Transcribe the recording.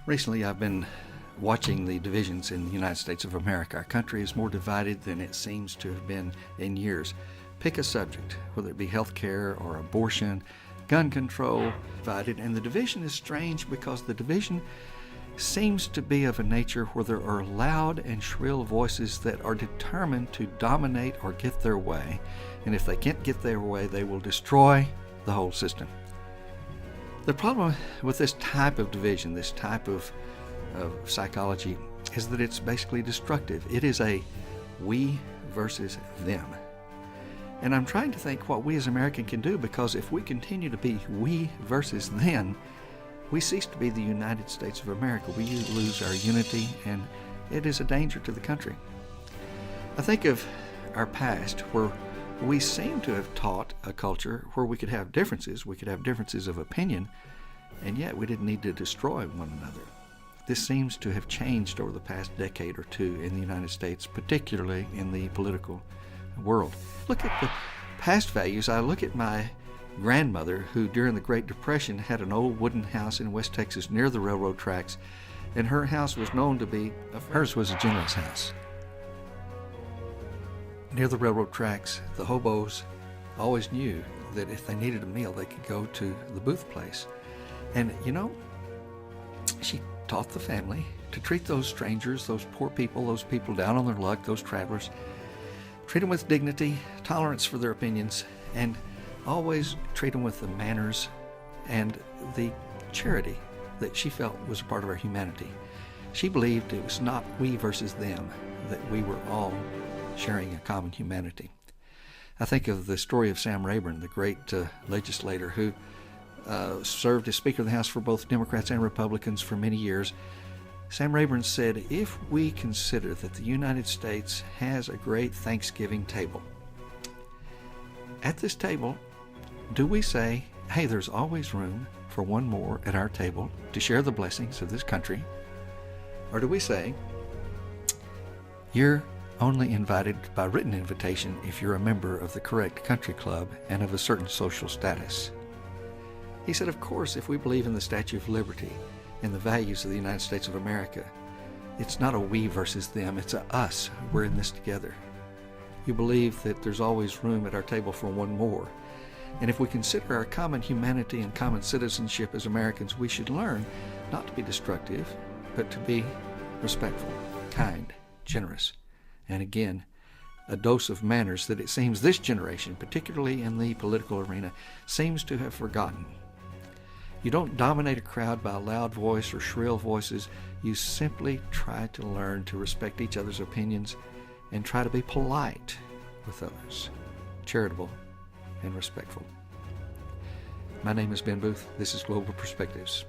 Recently, I've been watching the divisions in the United States of America. Our country is more divided than it seems to have been in years. Pick a subject, whether it be health care or abortion, gun control, divided. And the division is strange because the division seems to be of a nature where there are loud and shrill voices that are determined to dominate or get their way. And if they can't get their way, they will destroy the whole system. The problem with this type of division, this type of psychology, is that it's basically destructive. It is a we versus them. And I'm trying to think what we as Americans can do, because if we continue to be we versus them, we cease to be the United States of America. We lose our unity, and it is a danger to the country. I think of our past, where we seem to have taught a culture where we could have differences of opinion, and yet we didn't need to destroy one another. This seems to have changed over the past decade or two in the United States, particularly in the political world. Look at the past values. I look at my grandmother, who during the Great Depression had an old wooden house in West Texas near the railroad tracks, and her house was known to be, hers was a generous house. Near the railroad tracks, the hobos always knew that if they needed a meal, they could go to the Boothe place. And you know, she taught the family to treat those strangers, those poor people, those people down on their luck, those travelers, treat them with dignity, tolerance for their opinions, and always treat them with the manners and the charity that she felt was a part of our humanity. She believed it was not we versus them, that we were all sharing a common humanity. I think of the story of Sam Rayburn, the great legislator who served as Speaker of the House for both Democrats and Republicans for many years. Sam Rayburn said, if we consider that the United States has a great Thanksgiving table, at this table, do we say, hey, there's always room for one more at our table to share the blessings of this country? Or do we say, you're only invited by written invitation if you're a member of the correct country club and of a certain social status? He said, of course, if we believe in the Statue of Liberty and the values of the United States of America, it's not a we versus them, it's a us. We're in this together. You believe that there's always room at our table for one more. And if we consider our common humanity and common citizenship as Americans, we should learn not to be destructive, but to be respectful, kind, generous, and again, a dose of manners that it seems this generation, particularly in the political arena, seems to have forgotten. You don't dominate a crowd by a loud voice or shrill voices. You simply try to learn to respect each other's opinions and try to be polite with others, charitable and respectful. My name is Ben Boothe. This is Global Perspectives.